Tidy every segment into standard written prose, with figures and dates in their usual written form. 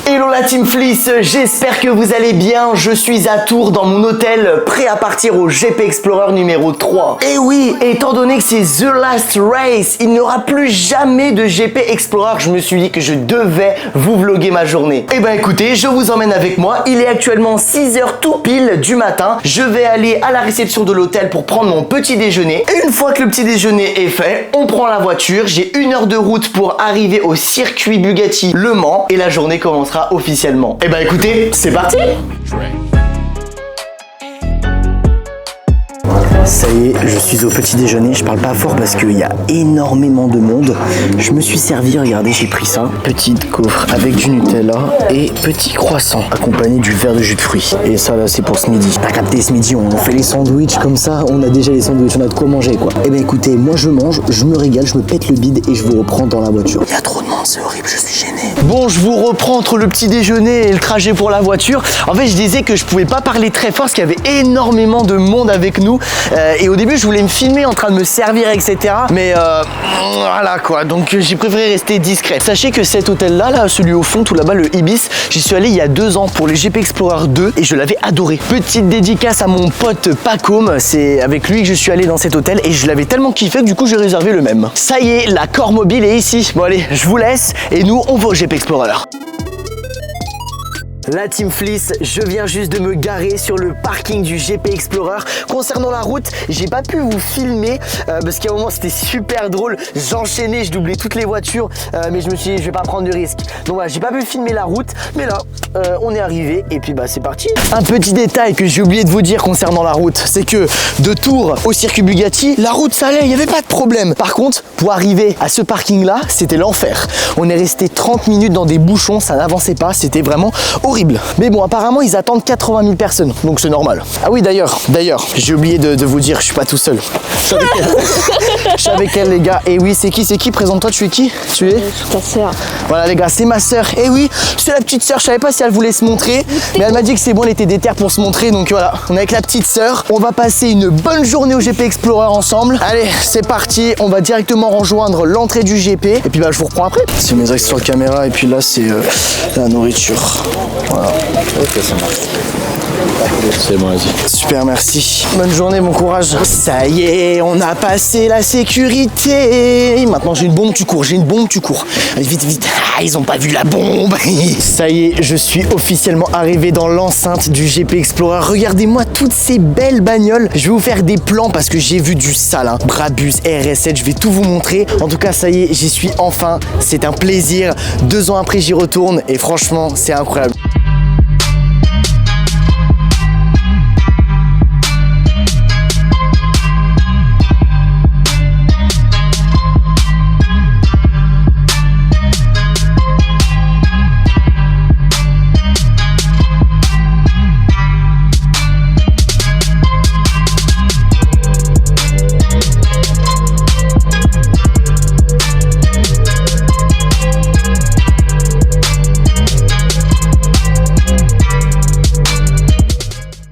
Hello la Team Fliss, j'espère que vous allez bien. Je suis à Tours dans mon hôtel, prêt à partir au GP Explorer numéro 3. Et oui, étant donné que c'est The Last Race, il n'y aura plus jamais de GP Explorer, je me suis dit que je devais vous vlogger ma journée. Et ben écoutez, je vous emmène avec moi. Il est actuellement 6h tout pile du matin. Je vais aller à la réception de l'hôtel pour prendre mon petit déjeuner. Et une fois que le petit déjeuner est fait, on prend la voiture. J'ai 1 heure de route pour arriver au circuit Bugatti Le Mans et la journée commencera officiellement. Et bah écoutez, c'est parti! Ça y est, je suis au petit déjeuner, je parle pas fort parce qu'il y a énormément de monde. Je me suis servi, regardez, j'ai pris ça. Petite gaufre avec du Nutella et petit croissant accompagné du verre de jus de fruits. Et ça là, c'est pour ce midi. T'as capté, ce midi, on fait les sandwichs comme ça, on a déjà les sandwichs, on a de quoi manger quoi. Et ben écoutez, moi je mange, je me régale, je me pète le bide et je vous reprends dans la voiture. Il y a trop de monde, c'est horrible, je suis gêné. Bon, je vous reprends entre le petit déjeuner et le trajet pour la voiture. En fait, je disais que je pouvais pas parler très fort parce qu'il y avait énormément de monde avec nous. Et au début je voulais me filmer en train de me servir etc, mais voilà quoi, donc j'ai préféré rester discret. Sachez que cet hôtel là, celui au fond tout là-bas, le Ibis, j'y suis allé il y a 2 ans pour les GP Explorer 2 et je l'avais adoré. Petite dédicace à mon pote Pacôme, c'est avec lui que je suis allé dans cet hôtel et je l'avais tellement kiffé que du coup j'ai réservé le même. Ça y est, la Core Mobile est ici. Bon allez, je vous laisse et nous on va au GP Explorer. La Team Fliss, je viens juste de me garer sur le parking du GP Explorer. Concernant la route, j'ai pas pu vous filmer parce qu'à un moment c'était super drôle. J'enchaînais, je doublais toutes les voitures, mais je me suis dit je vais pas prendre de risque. Donc voilà, j'ai pas pu filmer la route, mais là on est arrivé et puis bah c'est parti. Un petit détail que j'ai oublié de vous dire concernant la route, c'est que de Tours au circuit Bugatti, la route ça allait, il y avait pas de problème. Par contre, pour arriver à ce parking là, c'était l'enfer. On est resté 30 minutes dans des bouchons, ça n'avançait pas, c'était vraiment horrible. Mais bon, apparemment ils attendent 80 000 personnes, donc c'est normal. Ah oui, d'ailleurs, j'ai oublié de vous dire, je suis pas tout seul. Je suis avec elle. Je suis avec elle les gars. Et oui, c'est qui? Présente-toi, tu es qui? Tu es ta sœur. Voilà les gars, c'est ma sœur. Et oui, c'est la petite sœur, je savais pas si elle voulait se montrer, mais elle m'a dit que c'est bon, elle était déter pour se montrer, donc voilà, on est avec la petite sœur. On va passer une bonne journée au GP Explorer ensemble. Allez, c'est parti, on va directement rejoindre l'entrée du GP, et puis bah je vous reprends après. C'est mes axes sur la caméra, et puis là c'est la nourriture. Voilà. Ok, ça marche. C'est bon, vas-y. Super, merci. Bonne journée, bon courage. Ça y est, on a passé la sécurité. Maintenant, j'ai une bombe, tu cours. Allez, vite, vite. Ah, ils ont pas vu la bombe. Ça y est, je suis officiellement arrivé dans l'enceinte du GP Explorer. Regardez-moi toutes ces belles bagnoles. Je vais vous faire des plans parce que j'ai vu du sale. Hein. Brabus, RS7, je vais tout vous montrer. En tout cas, ça y est, j'y suis enfin. C'est un plaisir. 2 ans après, j'y retourne et franchement, c'est incroyable.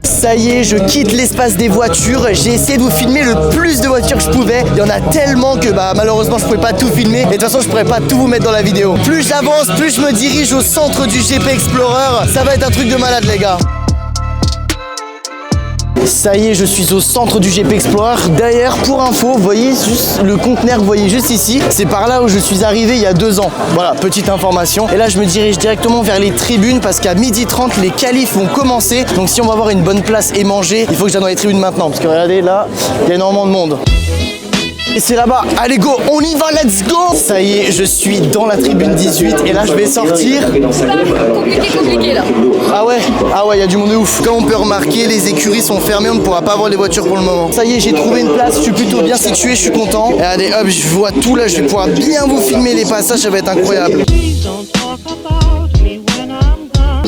Ça y est, je quitte l'espace des voitures. J'ai essayé de vous filmer le plus de voitures que je pouvais. Il y en a tellement que bah malheureusement je pouvais pas tout filmer. Et de toute façon je pourrais pas tout vous mettre dans la vidéo. Plus j'avance, plus je me dirige au centre du GP Explorer. Ça va être un truc de malade les gars. Ça y est, je suis au centre du GP Explorer. D'ailleurs, pour info, vous voyez juste le conteneur, vous voyez juste ici. C'est par là où je suis arrivé il y a 2 ans. Voilà, petite information. Et là, je me dirige directement vers les tribunes parce qu'à 12h30, les qualifs vont commencer. Donc si on va avoir une bonne place et manger, il faut que j'aille dans les tribunes maintenant. Parce que regardez, là, il y a énormément de monde. Et c'est là-bas, allez go, on y va, let's go. Ça y est, je suis dans la tribune 18 et là je vais sortir. Compliqué là. Ah ouais, il y a du monde de ouf. Comme on peut remarquer, les écuries sont fermées, on ne pourra pas voir les voitures pour le moment. Ça y est, j'ai trouvé une place, je suis plutôt bien situé, je suis content. Et allez hop, je vois tout là, je vais pouvoir bien vous filmer les passages, ça va être incroyable.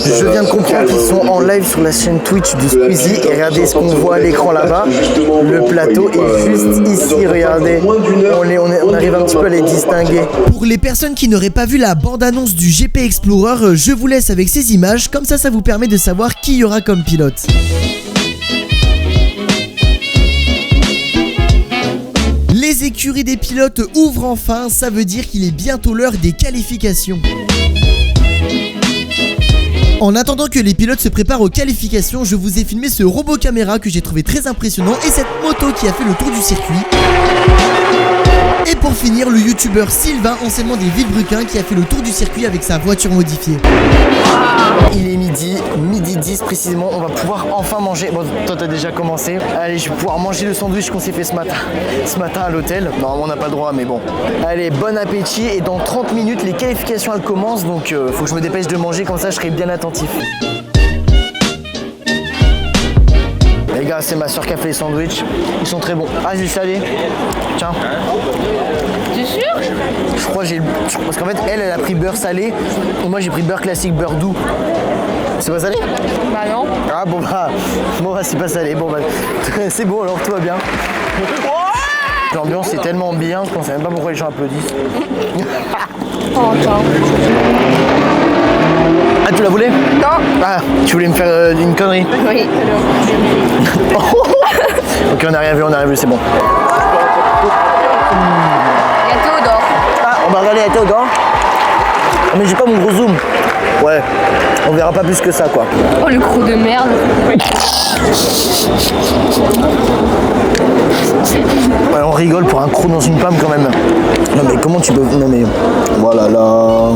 Je viens de comprendre qu'ils sont en live sur la chaîne Twitch du Squeezie et regardez ce qu'on voit à l'écran là-bas. Le plateau est juste ici, regardez. On arrive un petit peu à les distinguer. Pour les personnes qui n'auraient pas vu la bande-annonce du GP Explorer, je vous laisse avec ces images, comme ça vous permet de savoir qui y aura comme pilote. Les écuries des pilotes ouvrent enfin, ça veut dire qu'il est bientôt l'heure des qualifications. En attendant que les pilotes se préparent aux qualifications, je vous ai filmé ce robot caméra que j'ai trouvé très impressionnant et cette moto qui a fait le tour du circuit. Et pour finir, le youtubeur Sylvain, anciennement des Villebruquins, qui a fait le tour du circuit avec sa voiture modifiée. Il est midi 10 précisément, on va pouvoir enfin manger. Bon, toi t'as déjà commencé. Allez, je vais pouvoir manger le sandwich qu'on s'est fait ce matin à l'hôtel. Normalement on n'a pas le droit, mais bon. Allez, bon appétit, et dans 30 minutes les qualifications elles commencent, donc faut que je me dépêche de manger, comme ça je serai bien attentif. Les gars, c'est ma soeur qui a fait les sandwichs, ils sont très bons. Ah, j'ai le salé. Tiens. T'es sûr? Je crois que j'ai... Parce qu'en fait, elle a pris beurre salé, et moi j'ai pris beurre classique, beurre doux. C'est pas salé? Bah non. Ah bon bah c'est pas salé, bon bah c'est bon alors, tout va bien. L'ambiance est tellement bien qu'on sait même pas pourquoi les gens applaudissent. Oh, attends. Ah, tu la voulais? Non. Ah, tu voulais me faire une connerie? Oui. Ok, on a rien vu, c'est bon. Il y a Théodore. Ah, on va regarder la Théodore. Ah, mais j'ai pas mon gros zoom. Ouais, on verra pas plus que ça quoi. Oh, le croc de merde. Ouais, on rigole pour un croc dans une pomme quand même. Non mais comment tu peux... Non mais... Voilà là...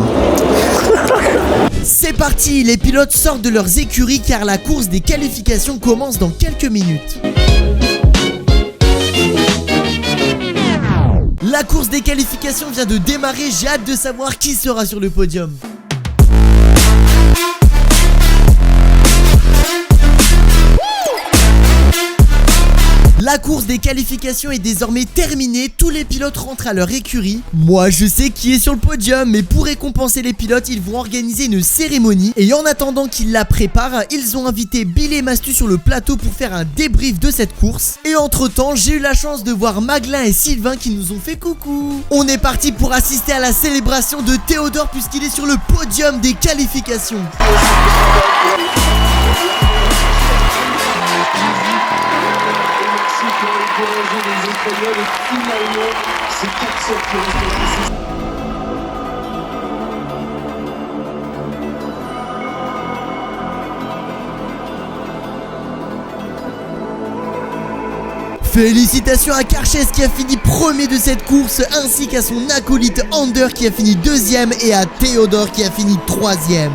C'est parti, les pilotes sortent de leurs écuries car la course des qualifications commence dans quelques minutes. La course des qualifications vient de démarrer, j'ai hâte de savoir qui sera sur le podium. La course des qualifications est désormais terminée, tous les pilotes rentrent à leur écurie. Moi je sais qui est sur le podium, mais pour récompenser les pilotes, ils vont organiser une cérémonie. Et en attendant qu'ils la préparent, ils ont invité Bill et Mastu sur le plateau pour faire un débrief de cette course. Et entre temps, j'ai eu la chance de voir Maglin et Sylvain qui nous ont fait coucou. On est parti pour assister à la célébration de Théodore puisqu'il est sur le podium des qualifications. Les Espagnols, et finalement c'est 4-7 pour les. Félicitations à Karches qui a fini premier de cette course, ainsi qu'à son acolyte Ander qui a fini deuxième et à Théodore qui a fini troisième.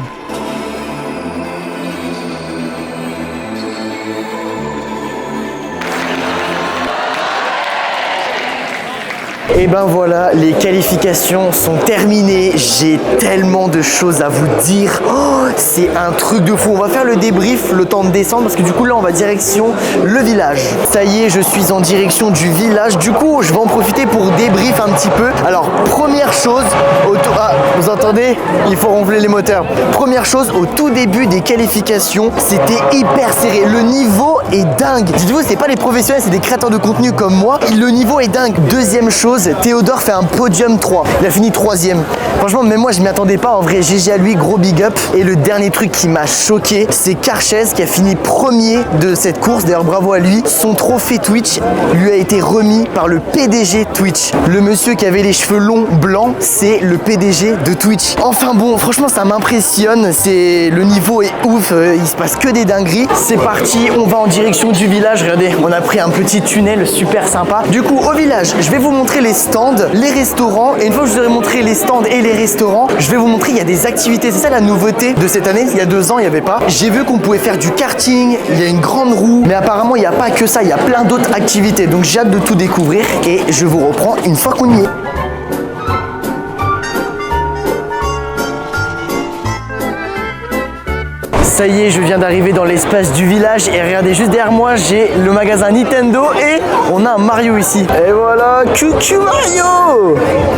Et ben voilà, les qualifications sont terminées. J'ai tellement de choses à vous dire. Oh, c'est un truc de fou. On va faire le débrief le temps de descendre parce que du coup là on va direction le village. Ça y est, je suis en direction du village. Du coup, je vais en profiter pour débrief un petit peu. Alors, première chose, ah, vous entendez? Il faut ronfler les moteurs. Première chose, au tout début des qualifications, c'était hyper serré. Le niveau est dingue. Dites-vous, c'est pas les professionnels, c'est des créateurs de contenu comme moi. Le niveau est dingue. Deuxième chose, Théodore fait un podium 3. Il a fini troisième. Franchement, même moi, je m'y attendais pas. En vrai, GG à lui, gros big up. Et le dernier truc qui m'a choqué, c'est Karches qui a fini premier de cette course. D'ailleurs, bravo à lui. Son trophée Twitch lui a été remis par le PDG Twitch. Le monsieur qui avait les cheveux longs blancs, c'est le PDG de Twitch. Enfin bon, franchement, ça m'impressionne. Le niveau est ouf. Il se passe que des dingueries. C'est parti. On va en direction du village. Regardez, on a pris un petit tunnel super sympa. Du coup, au village, je vais vous montrer les stands, les restaurants, et une fois que je vous aurai montré les stands et les restaurants, je vais vous montrer il y a des activités. C'est ça la nouveauté de cette année. Il y a 2 ans, il n'y avait pas. J'ai vu qu'on pouvait faire du karting, il y a une grande roue, mais apparemment il n'y a pas que ça, il y a plein d'autres activités. Donc j'ai hâte de tout découvrir et je vous reprends une fois qu'on y est. Ça y est, je viens d'arriver dans l'espace du village et regardez juste derrière moi, j'ai le magasin Nintendo et on a un Mario ici. Et voilà, QQ Mario!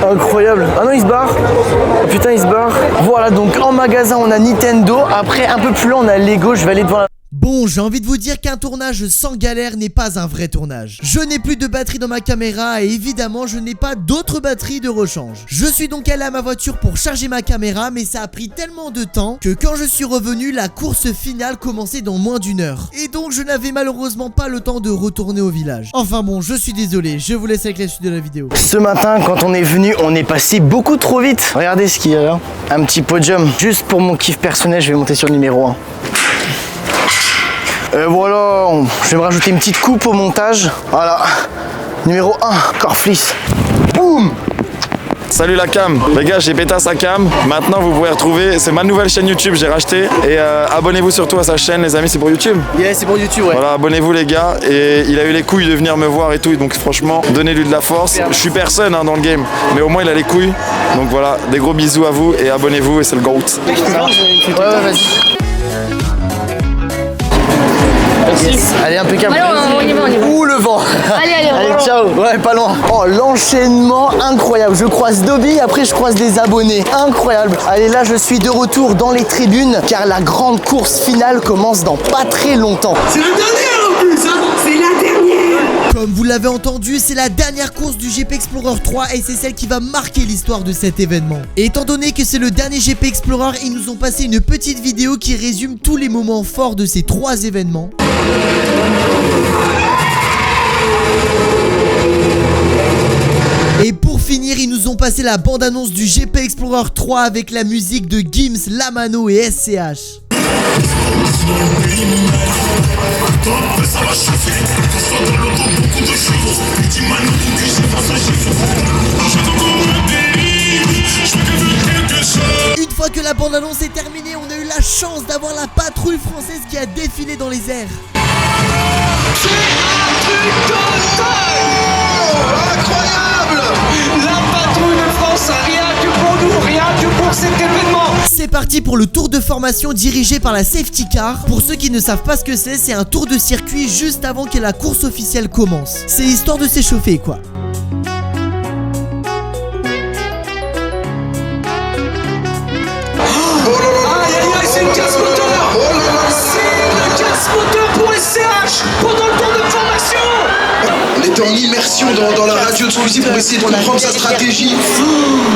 Incroyable. Ah non, il se barre. Oh, putain, il se barre. Voilà, donc en magasin, on a Nintendo. Après, un peu plus loin, on a Lego. Je vais aller devant la... Bon, j'ai envie de vous dire qu'un tournage sans galère n'est pas un vrai tournage. Je n'ai plus de batterie dans ma caméra et évidemment je n'ai pas d'autres batteries de rechange. Je suis donc allé à ma voiture pour charger ma caméra, mais ça a pris tellement de temps que quand je suis revenu, la course finale commençait dans moins d'1 heure. Et donc je n'avais malheureusement pas le temps de retourner au village. Enfin bon, je suis désolé, je vous laisse avec la suite de la vidéo. Ce matin, quand on est venu, on est passé beaucoup trop vite. Regardez ce qu'il y a là. Un petit podium. Juste pour mon kiff personnel, je vais monter sur le numéro 1. Voilà, je vais me rajouter une petite coupe au montage. Voilà, numéro 1, Corflis. Boum. Salut la cam, les gars, j'ai pété sa cam. Maintenant vous pouvez retrouver, c'est ma nouvelle chaîne YouTube, j'ai racheté. Et abonnez-vous surtout à sa chaîne, les amis, c'est pour YouTube. Yeah, c'est pour YouTube, ouais. Voilà, abonnez-vous les gars. Et il a eu les couilles de venir me voir et tout, donc franchement, donnez-lui de la force. Je suis personne dans le game, mais au moins il a les couilles. Donc voilà, des gros bisous à vous et abonnez-vous et c'est le GOAT. Ouais, vas-y. Yes. Allez, impeccable. Allez, on y va, on y va. Ouh, le vent. Allez, ciao. Ouais, pas loin. Oh, l'enchaînement incroyable. Je croise Dobby, après je croise des abonnés. Incroyable. Allez, là, je suis de retour dans les tribunes car la grande course finale commence dans pas très longtemps. C'est la dernière en plus, hein. C'est la dernière. Comme vous l'avez entendu, c'est la dernière course du GP Explorer 3 et c'est celle qui va marquer l'histoire de cet événement. Et étant donné que c'est le dernier GP Explorer, ils nous ont passé une petite vidéo qui résume tous les moments forts de ces 3 événements. Et pour finir, ils nous ont passé la bande-annonce du GP Explorer 3 avec la musique de Gims, Lamano et SCH. Une fois que la bande-annonce est terminée, on a eu la chance d'avoir la patrouille française qui a défilé dans les airs. C'est un truc de dingue. Incroyable. La patrouille de France, rien que pour nous, rien que pour cet événement. C'est parti pour le tour de formation dirigé par la Safety Car. Pour ceux qui ne savent pas ce que c'est un tour de circuit juste avant que la course officielle commence. C'est histoire de s'échauffer quoi. C'est le casse-moteur. C'est le casse-moteur pour SCH pendant le tour de formation. On était en immersion dans la radio de celui-ci pour essayer de comprendre sa stratégie.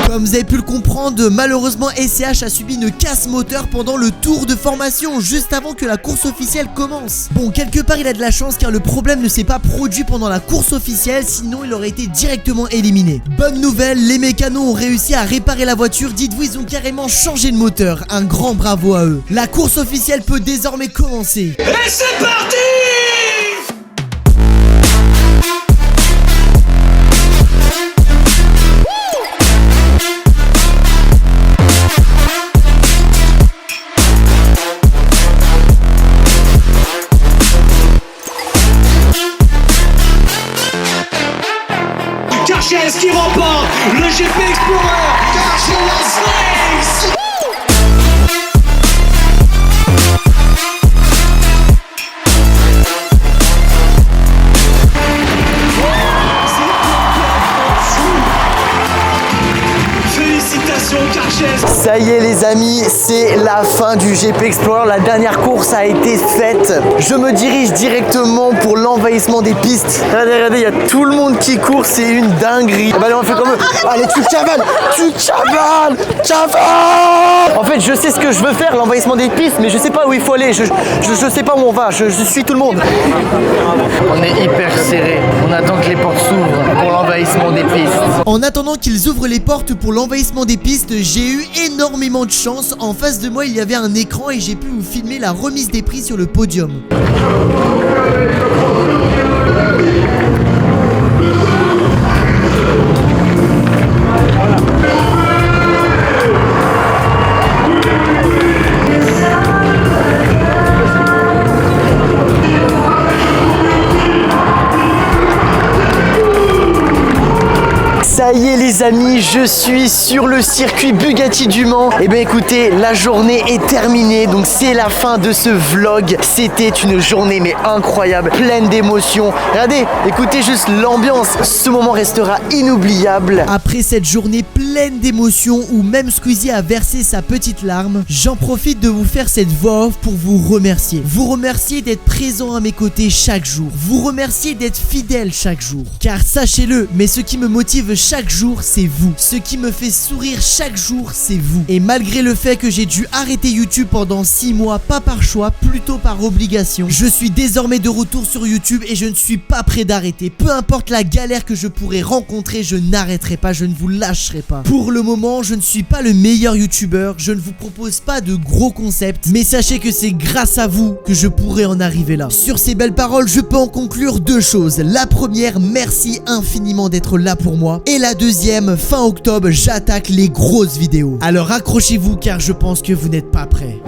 Comme vous avez pu le comprendre, malheureusement SCH a subi une casse moteur pendant le tour de formation juste avant que la course officielle commence. Bon, quelque part il a de la chance car le problème ne s'est pas produit pendant la course officielle, sinon il aurait été directement éliminé. Bonne nouvelle, les mécanos ont réussi à réparer la voiture, dites-vous ils ont carrément changé de moteur, un grand bravo à eux. La course officielle peut désormais commencer. Et c'est parti. Carchez qui remporte le GP Explorer. Carchez Race. Félicitations Carchez. Ça y est les amis, c'est la fin du GP Explorer, la dernière course a été faite. Je me dirige directement pour l'envahissement des pistes. Regardez, il y a tout le monde qui court, c'est une dinguerie. Bah allez, on fait comme eux. Allez, tu cavales. En fait, je sais ce que je veux faire, l'envahissement des pistes, mais je sais pas où il faut aller. Je sais pas où on va, je suis tout le monde. On est hyper serré, on attend que les portes s'ouvrent pour l'envahissement des pistes. En attendant qu'ils ouvrent les portes pour l'envahissement des pistes, j'ai eu énormément de chance. En face de moi, il y avait un écran et j'ai pu vous filmer la remise des prix sur le podium. Ça y est les amis, je suis sur le circuit Bugatti du Mans. Et bien écoutez, la journée est terminée, donc c'est la fin de ce vlog. C'était une journée mais incroyable, pleine d'émotions. Regardez, écoutez juste l'ambiance. Ce moment restera inoubliable. Après cette journée pleine d'émotions où même Squeezie a versé sa petite larme, j'en profite de vous faire cette voix off pour vous remercier. Vous remercier d'être présent à mes côtés chaque jour. Vous remercier d'être fidèle chaque jour. Car sachez-le, mais ce qui me motive chaque jour, c'est vous. Ce qui me fait sourire chaque jour, c'est vous. Et malgré le fait que j'ai dû arrêter YouTube pendant 6 mois, pas par choix, plutôt par obligation, je suis désormais de retour sur YouTube et je ne suis pas prêt d'arrêter. Peu importe la galère que je pourrais rencontrer, je n'arrêterai pas, je ne vous lâcherai pas. Pour le moment, je ne suis pas le meilleur YouTubeur, je ne vous propose pas de gros concepts, mais sachez que c'est grâce à vous que je pourrais en arriver là. Sur ces belles paroles, je peux en conclure 2 choses. La première, merci infiniment d'être là pour moi. Et la deuxième, fin octobre, j'attaque les grosses vidéos. Alors accrochez-vous car je pense que vous n'êtes pas prêts.